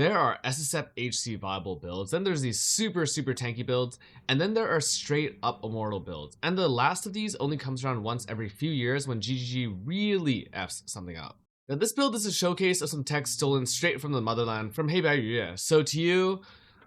There are SSF HC viable builds, then there's these super tanky builds, and then there are straight up immortal builds. And the last of these only comes around once every few years when GGG really Fs something up. Now this build is a showcase of some text stolen straight from the motherland from 黑白鱼. So to you,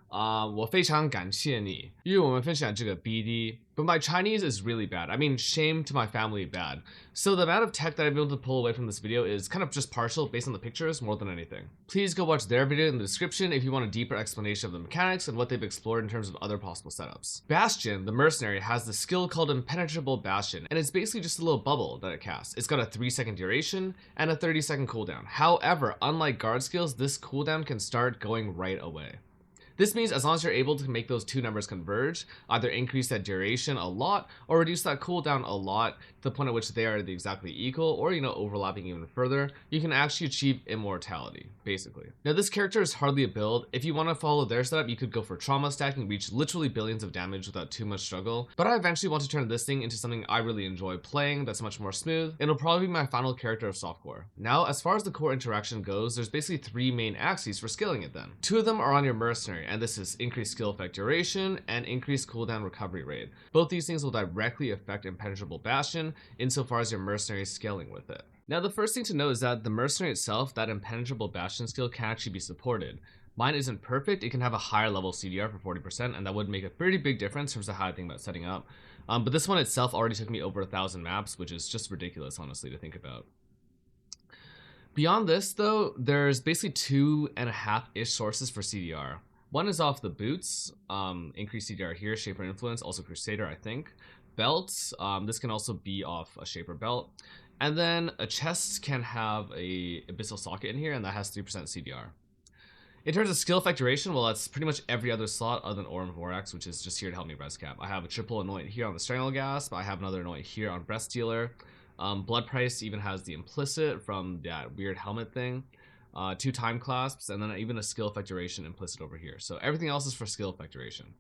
我非常感谢你，因为我们分享这个 BD. But my Chinese is really bad. I mean, shame to my family bad. So the amount of tech that I've been able to pull away from this video is kind of just partial based on the pictures more than anything. Please go watch their video in the description if you want a deeper explanation of the mechanics and what they've explored in terms of other possible setups. Bastion, the mercenary, has the skill called impenetrable bastion, and it's basically just a little bubble that it casts. It's got a 3-second duration and a 30-second cooldown. However, unlike guard skills, this cooldown can start going right away. This means as long as you're able to make those two numbers converge, either increase that duration a lot or reduce that cooldown a lot to the point at which they are exactly equal or, overlapping even further, you can actually achieve immortality, basically. Now this character is hardly a build. If you want to follow their setup, you could go for trauma stacking, reach literally billions of damage without too much struggle. But I eventually want to turn this thing into something I really enjoy playing that's much more smooth. It'll probably be my final character of softcore. Now, as far as the core interaction goes, there's basically 3 main axes for scaling it then. 2 of them are on your mercenary, and this is increased skill effect duration and increased cooldown recovery rate. Both these things will directly affect impenetrable bastion insofar as your mercenary is scaling with it. Now the first thing to know is that the mercenary itself, that impenetrable bastion skill, can actually be supported. Mine isn't perfect. It can have a higher level CDR for 40%, and that would make a pretty big difference in terms of how I think about setting up. But this one itself already took me over 1,000 maps, which is just ridiculous, honestly, to think about. Beyond this though, there's basically 2.5-ish sources for CDR. One is off the boots, increased CDR here, Shaper Influence, also Crusader, I think. Belts, this can also be off a Shaper belt. And then a chest can have a Abyssal Socket in here, and that has 3% CDR. In terms of skill effect duration, well, that's pretty much every other slot other than Orm Vorax, which is just here to help me res cap. I have a triple anoint here on the Strangle Gasp, I have another anoint here on Breast Stealer. Blood Price even has the implicit from that weird helmet thing. 2 time clasps, and then even a skill effect duration implicit over here. So everything else is for skill effect duration.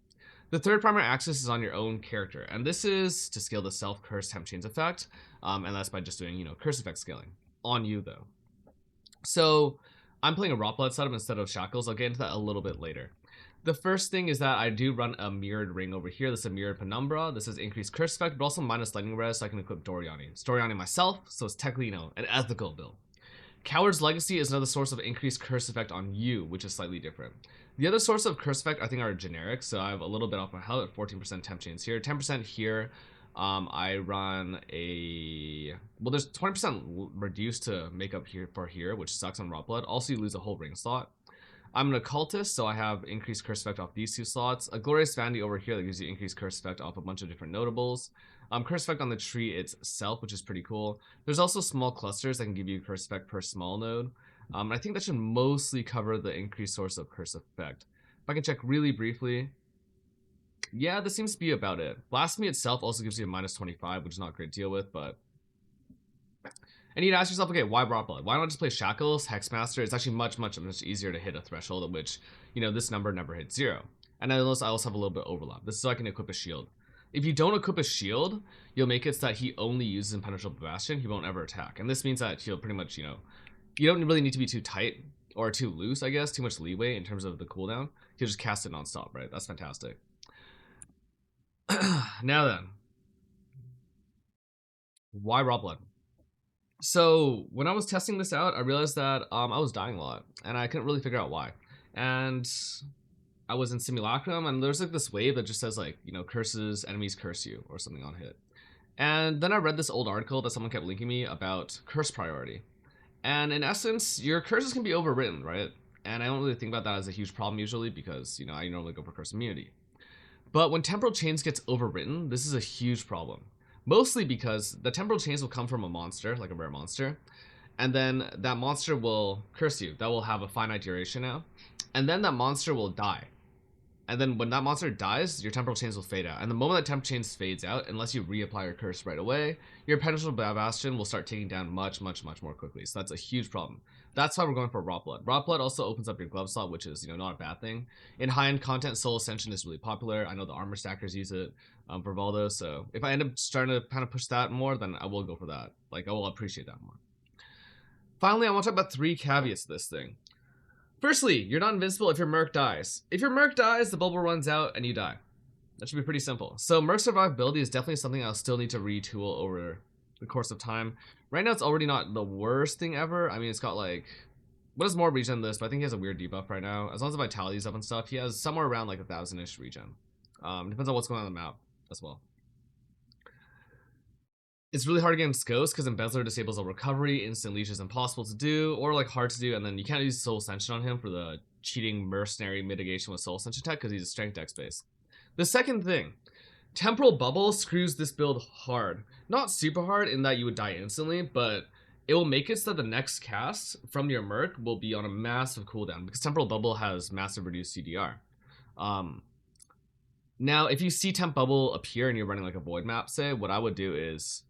The third primary axis is on your own character, and this is to scale the self-curse temp chains effect, and that's by just doing, curse effect scaling. On you though. So I'm playing a Raw Blood setup instead of Shackles. I'll get into that a little bit later. The first thing is that I do run a mirrored ring over here. This is a mirrored penumbra. This is increased curse effect, but also minus lightning res, so I can equip Doriani. It's Doriani myself, so it's technically, an ethical build. Coward's Legacy is another source of increased curse effect on you, which is slightly different. The other source of curse effect I think are generic, so I have a little bit off my helmet, 14% temp chains here, 10% here. I run well, there's 20% reduced to make up here for here, which sucks on Raw Blood. Also, you lose a whole ring slot. I'm an occultist, so I have increased curse effect off these 2 slots. A glorious vanity over here that gives you increased curse effect off a bunch of different notables. Curse effect on the tree itself, which is pretty cool. There's also small clusters that can give you curse effect per small node. I think that should mostly cover the increased source of curse effect. If I can check really briefly, yeah, this seems to be about it. Blasphemy itself also gives you a minus 25, which is not great to deal with, but... And you'd ask yourself, okay, why Raw Blood? Why not just play Shackles, Hexmaster? It's actually much easier to hit a threshold at which, this number never hits 0. And I also have a little bit of overlap. This is so I can equip a shield. If you don't equip a shield, you'll make it so that he only uses impenetrable bastion. He won't ever attack. And this means that he'll pretty much, you don't really need to be too tight or too loose, I guess, too much leeway in terms of the cooldown. He'll just cast it non-stop, right? That's fantastic. Now then, why Raw Blood? So when I was testing this out, I realized that I was dying a lot, and I couldn't really figure out why. And I was in Simulacrum, and there's like this wave that just says like, curses, enemies curse you, or something on hit. And then I read this old article that someone kept linking me about curse priority. And in essence, your curses can be overwritten, right? And I don't really think about that as a huge problem usually because, I normally go for curse immunity. But when temporal chains gets overwritten, this is a huge problem. Mostly because the temporal chains will come from a monster, like a rare monster. And then that monster will curse you. That will have a finite duration now. And then that monster will die. And then when that monster dies, your temporal chains will fade out. And the moment that temporal chains fades out, unless you reapply your curse right away, your impenetrable bastion will start taking down much more quickly. So that's a huge problem. That's why we're going for Raw Blood. Raw Blood also opens up your glove slot, which is, not a bad thing. In high-end content, Soul Ascension is really popular. I know the armor stackers use it for Valdo. So if I end up starting to kind of push that more, then I will go for that. Like, I will appreciate that more. Finally, I want to talk about 3 caveats to this thing. Firstly, you're not invincible if your merc dies. If your merc dies, the bubble runs out and you die. That should be pretty simple. So merc survivability is definitely something I'll still need to retool over the course of time. Right now, it's already not the worst thing ever. I mean, it's got like, what is more regen this? But I think he has a weird debuff right now. As long as the vitality is up and stuff, he has somewhere around like 1,000-ish regen. Depends on what's going on the map as well. It's really hard against Ghost because Embezzler disables all recovery, instant leash is impossible to do, or like hard to do, and then you can't use Soul Ascension on him for the cheating mercenary mitigation with Soul Ascension tech because he's a strength dex base. The second thing, Temporal Bubble screws this build hard. Not super hard in that you would die instantly, but it will make it so that the next cast from your merc will be on a massive cooldown because Temporal Bubble has massive reduced CDR. Now, if you see Temp Bubble appear and you're running like a void map, say, what I would do is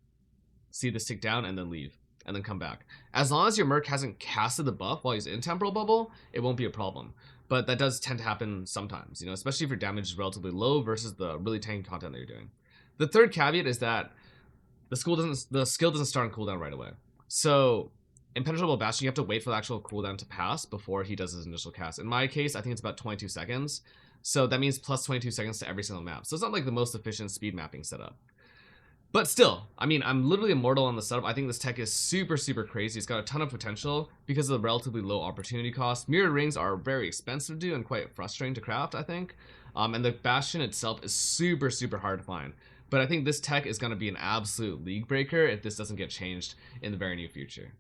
see this tick down and then leave and then come back. As long as your merc hasn't casted the buff while he's in Temporal Bubble, it won't be a problem. But that does tend to happen sometimes, you know, especially if your damage is relatively low versus the really tanky content that you're doing. The third caveat is that the skill doesn't start on cooldown right away. So impenetrable bastion, you have to wait for the actual cooldown to pass before he does his initial cast. In my case, I think it's about 22 seconds. So that means plus 22 seconds to every single map. So it's not like the most efficient speed mapping setup. But still, I mean, I'm literally immortal on the setup. I think this tech is super, super crazy. It's got a ton of potential because of the relatively low opportunity cost. Mirror rings are very expensive to do and quite frustrating to craft, I think. And the bastion itself is super, super hard to find. But I think this tech is going to be an absolute league breaker if this doesn't get changed in the very near future.